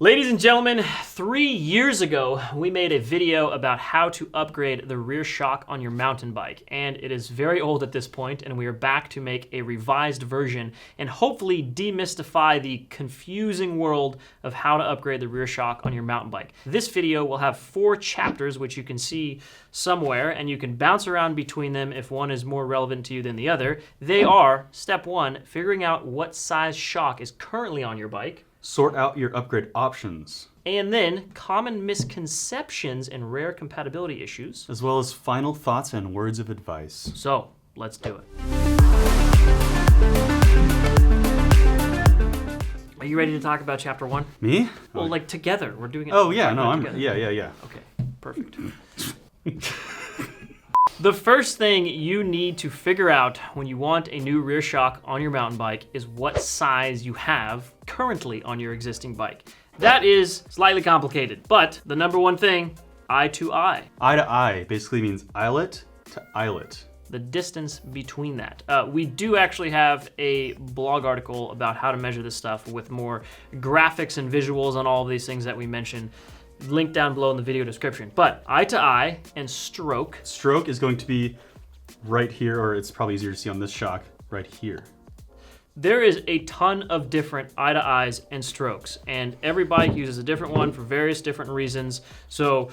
Ladies and gentlemen, 3 years ago, we made a video about how to upgrade the rear shock on your mountain bike, and it is very old at this point, and we are back to make a revised version and hopefully demystify the confusing world of how to upgrade the rear shock on your mountain bike. This video will have 4 chapters, which you can see somewhere, and you can bounce around between them if one is more relevant to you than the other. They are, step 1, figuring out what size shock is currently on your bike. Sort out your upgrade options. And then common misconceptions and rare compatibility issues. As well as final thoughts and words of advice. So, let's do it. Are you ready to talk about chapter 1? Me? Well, like together. We're doing it. Oh, yeah, no, I'm, together. yeah. Okay, perfect. The first thing you need to figure out when you want a new rear shock on your mountain bike is what size you have currently on your existing bike. That is slightly complicated, but the number one thing, eye to eye. Eye to eye basically means eyelet to eyelet. The distance between that. We do actually have a blog article about how to measure this stuff with more graphics and visuals on all of these things that we mentioned. Link down below in the video description. But eye to eye and stroke. Stroke is going to be right here, or it's probably easier to see on this shock, right here. There is a ton of different eye to eyes and strokes, and every bike uses a different one for various different reasons. So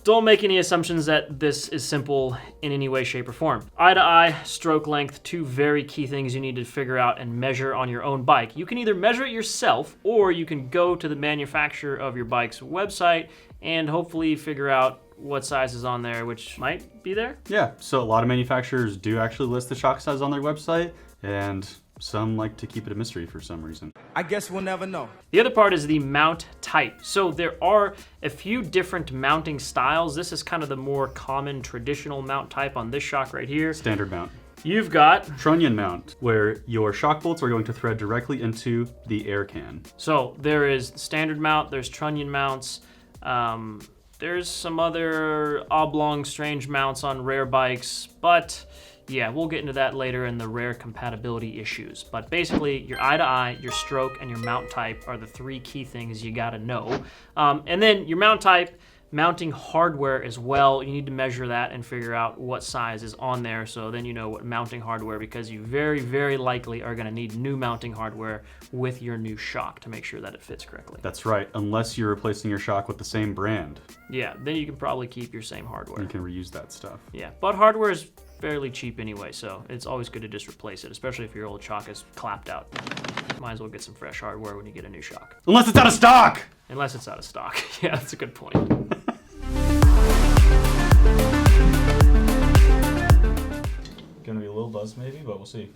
don't make any assumptions that this is simple in any way, shape, or form. Eye to eye, stroke length, 2 very key things you need to figure out and measure on your own bike. You can either measure it yourself, or you can go to the manufacturer of your bike's website and hopefully figure out what size is on there, which might be there. Yeah, so a lot of manufacturers do actually list the shock size on their website, and some like to keep it a mystery for some reason. I guess we'll never know. The other part is the mount type. So there are a few different mounting styles. This is kind of the more common traditional mount type on this shock right here. Standard mount. You've got Trunnion mount, where your shock bolts are going to thread directly into the air can. So there is standard mount, there's trunnion mounts, there's some other oblong strange mounts on rare bikes, but yeah, we'll get into that later in the rare compatibility issues. But basically, your eye to eye, your stroke, and your mount type are the 3 key things you gotta know. And then your mount type, mounting hardware as well. You need to measure that and figure out what size is on there, so then you know what mounting hardware, because you very, very likely are gonna need new mounting hardware with your new shock to make sure that it fits correctly. That's right, unless you're replacing your shock with the same brand. Yeah, then you can probably keep your same hardware. You can reuse that stuff. Yeah, but hardware is fairly cheap anyway, so it's always good to just replace it, especially if your old shock is clapped out. Might as well get some fresh hardware when you get a new shock. Unless it's out of stock! Unless it's out of stock. Yeah, that's a good point. Gonna be a little buzz maybe, but we'll see.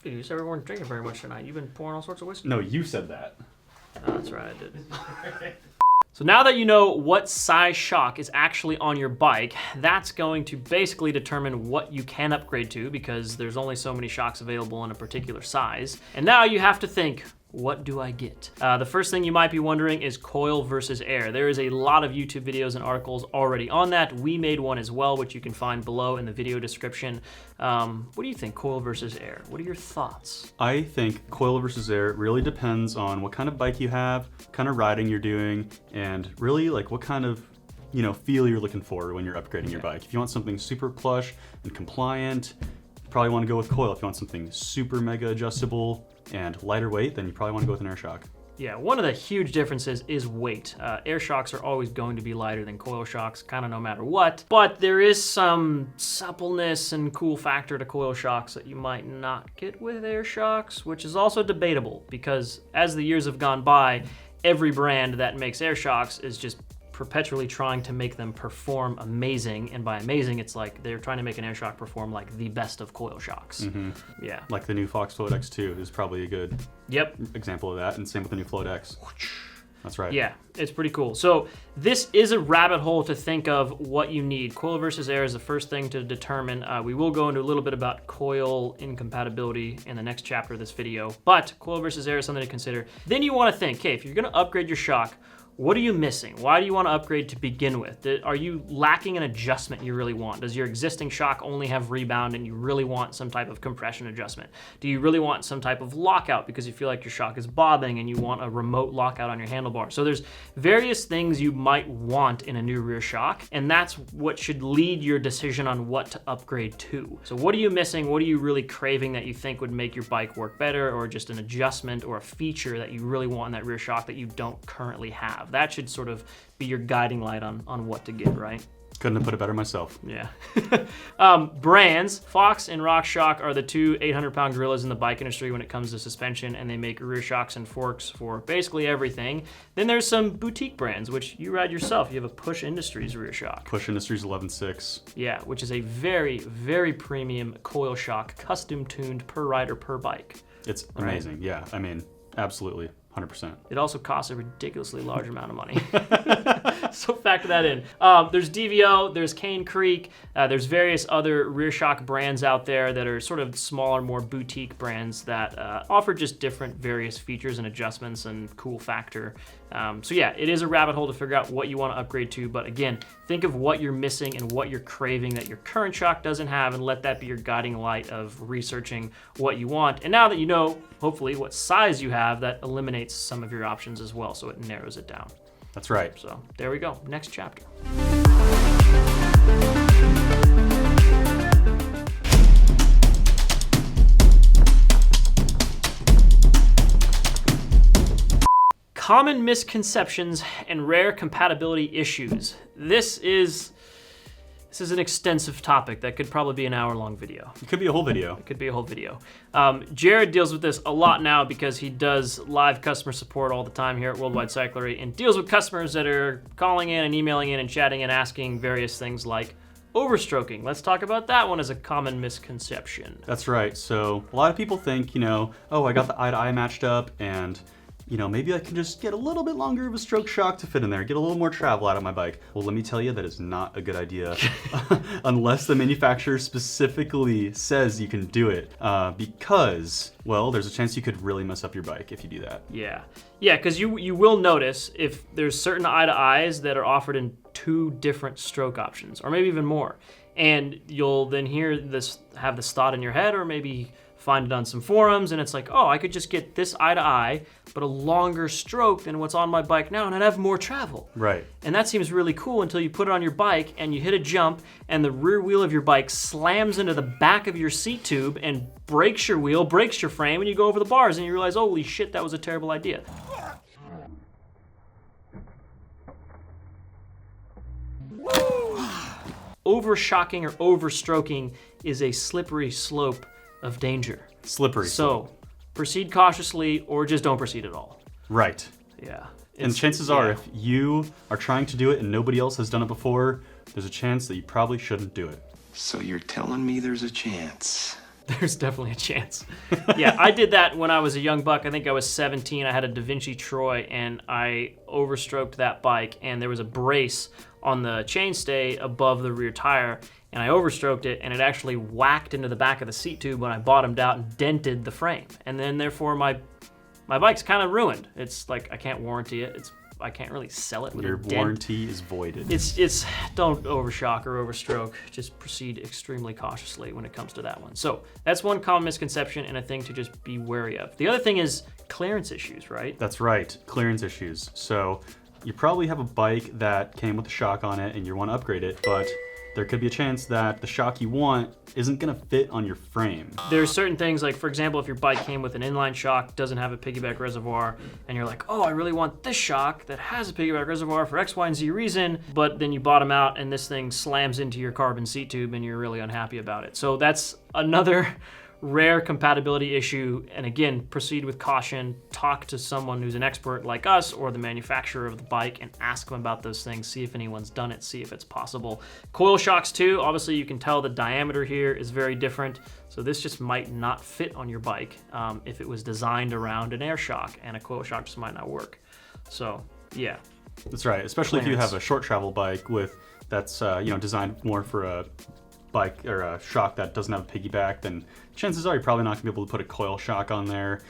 Dude, you said we weren't drinking very much tonight. You've been pouring all sorts of whiskey. No, you said that. Oh, that's right, I did. So now that you know what size shock is actually on your bike, that's going to basically determine what you can upgrade to, because there's only so many shocks available in a particular size. And now you have to think, what do I get? The first thing you might be wondering is coil versus air. There is a lot of YouTube videos and articles already on that. We made one as well, which you can find below in the video description. What do you think, coil versus air? What are your thoughts? I think coil versus air really depends on what kind of bike you have, what kind of riding you're doing, and really like what kind of feel you're looking for when you're upgrading your bike. If you want something super plush and compliant, you probably want to go with coil. If you want something super mega adjustable and lighter weight, then you probably want to go with an air shock. Yeah, one of the huge differences is weight. Air shocks are always going to be lighter than coil shocks, kind of no matter what. But there is some suppleness and cool factor to coil shocks that you might not get with air shocks, which is also debatable, because as the years have gone by, every brand that makes air shocks is just perpetually trying to make them perform amazing, and by amazing, it's like they're trying to make an air shock perform like the best of coil shocks. Mm-hmm. Yeah. Like the new Fox Float X2 is probably a good example of that, and same with the new Float X. That's right. Yeah, it's pretty cool. So this is a rabbit hole to think of what you need. Coil versus air is the first thing to determine. We will go into a little bit about coil incompatibility in the next chapter of this video, but coil versus air is something to consider. Then you want to think, okay, if you're going to upgrade your shock, What are you missing? Why do you want to upgrade to begin with? Are you lacking an adjustment you really want? Does your existing shock only have rebound and you really want some type of compression adjustment? Do you really want some type of lockout because you feel like your shock is bobbing and you want a remote lockout on your handlebar? So there's various things you might want in a new rear shock, and that's what should lead your decision on what to upgrade to. So what are you missing? What are you really craving that you think would make your bike work better, or just an adjustment or a feature that you really want in that rear shock that you don't currently have? That should sort of be your guiding light on what to get, right? Couldn't have put it better myself. Yeah. Brands, Fox and RockShox are the two 800-pound gorillas in the bike industry when it comes to suspension, and they make rear shocks and forks for basically everything. Then there's some boutique brands, which you ride yourself. You have a Push Industries rear shock. Push Industries 11.6. Yeah, which is a very, very premium coil shock, custom tuned per rider, per bike. It's amazing. Yeah, I mean, absolutely. 100%. It also costs a ridiculously large amount of money. So factor that in. There's DVO, there's Cane Creek, there's various other rear shock brands out there that are sort of smaller, more boutique brands that offer just different various features and adjustments and cool factor. So yeah, it is a rabbit hole to figure out what you want to upgrade to, but again, think of what you're missing and what you're craving that your current shock doesn't have, and let that be your guiding light of researching what you want. And now that you know, hopefully, what size you have, that eliminates some of your options as well, so it narrows it down. That's right. So there we go, next chapter. Common misconceptions and rare compatibility issues. This is an extensive topic that could probably be an hour-long video. It could be a whole video. It could be a whole video. Jared deals with this a lot now because he does live customer support all the time here at Worldwide Cyclery and deals with customers that are calling in and emailing in and chatting and asking various things like overstroking. Let's talk about that one as a common misconception. That's right. So a lot of people think, oh, I got the eye-to-eye matched up, and maybe I can just get a little bit longer of a stroke shock to fit in there, get a little more travel out of my bike. Well, let me tell you, that is not a good idea unless the manufacturer specifically says you can do it, because, well, there's a chance you could really mess up your bike if you do that. Yeah, because you will notice if there's certain eye-to-eyes that are offered in 2 different stroke options, or maybe even more, and you'll then have this thought in your head, or maybe find it on some forums, and it's like, oh, I could just get this eye-to-eye, but a longer stroke than what's on my bike now, and I'd have more travel. Right. And that seems really cool until you put it on your bike, and you hit a jump, and the rear wheel of your bike slams into the back of your seat tube and breaks your wheel, breaks your frame, and you go over the bars, and you realize, holy shit, that was a terrible idea. Overshocking or overstroking is a slippery slope of danger. Slippery. So proceed cautiously, or just don't proceed at all. Right. Yeah. And chances are, if you are trying to do it and nobody else has done it before, there's a chance that you probably shouldn't do it. So you're telling me there's a chance? There's definitely a chance. Yeah, I did that when I was a young buck. I think I was 17. I had a Da Vinci Troy, and I overstroked that bike, and there was a brace on the chainstay above the rear tire, and I overstroked it, and it actually whacked into the back of the seat tube when I bottomed out and dented the frame. And then therefore my bike's kind of ruined. It's like I can't warranty it. I can't really sell it with a dent. Your warranty is voided. It's don't overshock or overstroke. Just proceed extremely cautiously when it comes to that one. So that's one common misconception and a thing to just be wary of. The other thing is clearance issues, right? That's right, clearance issues. So you probably have a bike that came with a shock on it and you want to upgrade it, but there could be a chance that the shock you want isn't going to fit on your frame. There's certain things, like for example, if your bike came with an inline shock, doesn't have a piggyback reservoir, and you're like, oh, I really want this shock that has a piggyback reservoir for X, Y, and Z reason, but then you bottom out and this thing slams into your carbon seat tube and you're really unhappy about it. So that's another rare compatibility issue. And again, proceed with caution. Talk to someone who's an expert like us or the manufacturer of the bike and ask them about those things. See if anyone's done it, see if it's possible. Coil shocks too, obviously you can tell the diameter here is very different. So this just might not fit on your bike if it was designed around an air shock, and a coil shock just might not work. So yeah. That's right, especially if you have a short travel bike that's designed more for a bike or a shock that doesn't have a piggyback, then chances are you're probably not gonna be able to put a coil shock on there.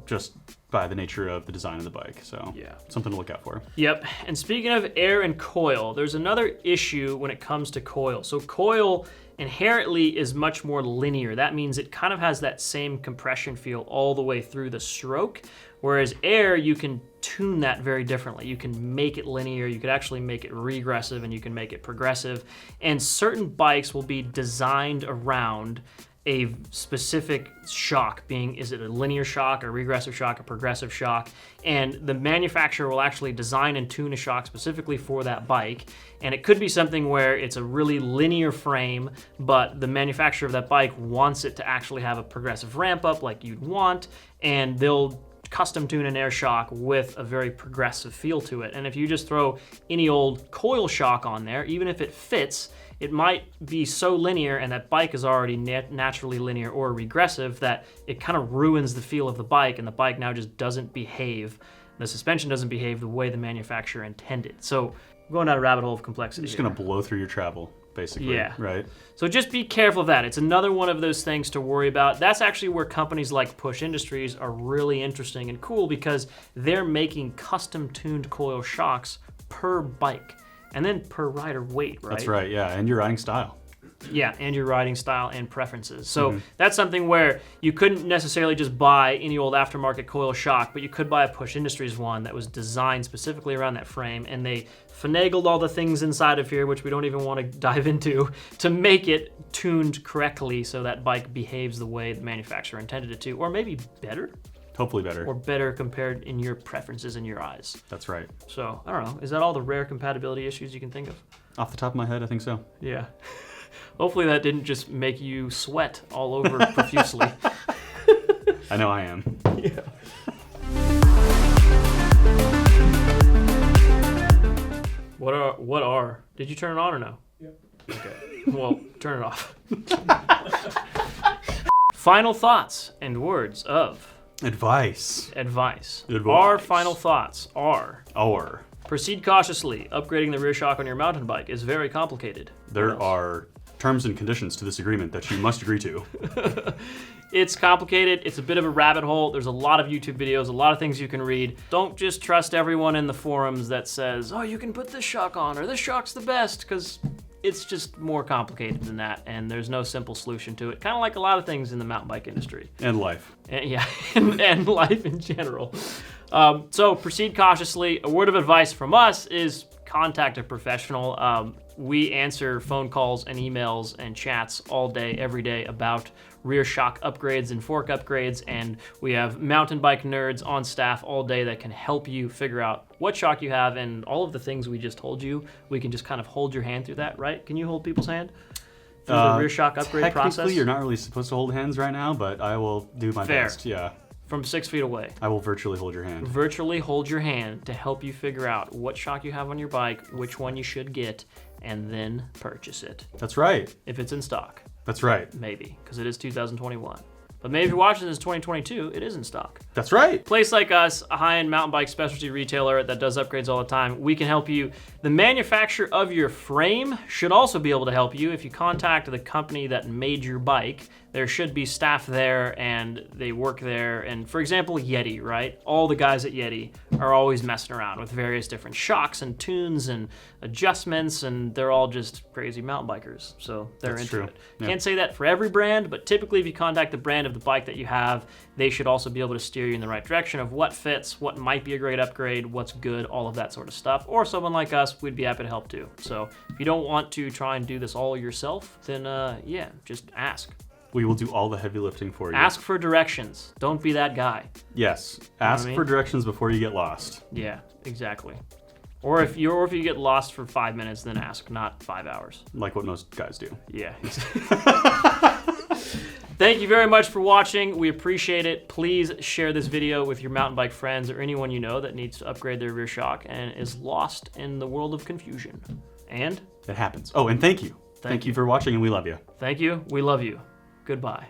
Just by the nature of the design of the bike. So Yeah. something to look out for. Yep. And speaking of air and coil, there's another issue when it comes to coil. So coil inherently is much more linear. That means it kind of has that same compression feel all the way through the stroke, whereas air, you can tune that very differently. You can make it linear, you could actually make it regressive, and you can make it progressive. And certain bikes will be designed around a specific shock, being, is it a linear shock, a regressive shock, a progressive shock, and the manufacturer will actually design and tune a shock specifically for that bike. And it could be something where it's a really linear frame, but the manufacturer of that bike wants it to actually have a progressive ramp up like you'd want, and they'll custom tune an air shock with a very progressive feel to it. And if you just throw any old coil shock on there, even if it fits, it might be so linear, and that bike is already naturally linear or regressive, that it kind of ruins the feel of the bike, and the bike now just doesn't behave. The suspension doesn't behave the way the manufacturer intended. So I'm going down a rabbit hole of complexity. It's just going to blow through your travel, basically. Yeah. Right? So just be careful of that. It's another one of those things to worry about. That's actually where companies like Push Industries are really interesting and cool, because they're making custom-tuned coil shocks per bike. And then per rider weight, right? That's right, yeah. And your riding style. Yeah, and your riding style and preferences. So that's something where you couldn't necessarily just buy any old aftermarket coil shock, but you could buy a Push Industries one that was designed specifically around that frame, and they finagled all the things inside of here, which we don't even want to dive into, to make it tuned correctly so that bike behaves the way the manufacturer intended it to, or maybe better. Hopefully better. Or better compared in your preferences in your eyes. That's right. So, I don't know. Is that all the rare compatibility issues you can think of? Off the top of my head, I think so. Yeah. Hopefully that didn't just make you sweat all over profusely. I know I am. Yeah. What are? Did you turn it on or no? Yeah. Okay. Well, turn it off. Final thoughts and words of Advice. advice. Advice. Our final thoughts are: Or proceed cautiously. Upgrading the rear shock on your mountain bike is very complicated. there What else? are terms and conditions to this agreement that you must agree to. It's complicated. It's a bit of a rabbit hole. There's a lot of YouTube videos, a lot of things you can read. Don't just trust everyone in the forums that says, oh, you can put this shock on, or this shock's the best, because it's just more complicated than that, and there's no simple solution to it. Kind of like a lot of things in the mountain bike industry. And life. And, yeah, and life in general. So proceed cautiously. A word of advice from us is contact a professional. We answer phone calls and emails and chats all day, every day about rear shock upgrades and fork upgrades, and we have mountain bike nerds on staff all day that can help you figure out what shock you have, and all of the things we just told you, we can just kind of hold your hand through that, right? Can you hold people's hand through the rear shock upgrade process? Technically, you're not really supposed to hold hands right now, but I will do my Fair. best. Yeah. From 6 feet away. I will virtually hold your hand. Virtually hold your hand to help you figure out what shock you have on your bike, which one you should get, and then purchase it. That's right. If it's in stock, That's right. maybe, because it is 2021. But maybe if you're watching this 2022, it is in stock. That's right. Place like us, a high-end mountain bike specialty retailer that does upgrades all the time, we can help you. The manufacturer of your frame should also be able to help you. If you contact the company that made your bike, there should be staff there and they work there. And for example, Yeti, right? All the guys at Yeti are always messing around with various different shocks and tunes and adjustments, and they're all just crazy mountain bikers. So they're That's into true. it. Yeah. Can't say that for every brand, but typically if you contact the brand of the bike that you have, they should also be able to steer you in the right direction of what fits, what might be a great upgrade, what's good, all of that sort of stuff. Or someone like us, we'd be happy to help too. So if you don't want to try and do this all yourself, then yeah, just ask. We will do all the heavy lifting for you. Ask for directions. Don't be that guy. Yes. I Ask mean? for directions before you get lost. Yeah, exactly. Or if you get lost for 5 minutes, then ask, not 5 hours. Like what most guys do. Yeah. Thank you very much for watching. We appreciate it. Please share this video with your mountain bike friends or anyone you know that needs to upgrade their rear shock and is lost in the world of confusion. And It happens. Oh, and thank you. Thank Thank you for watching, and we love you. thank you. We love you. Goodbye.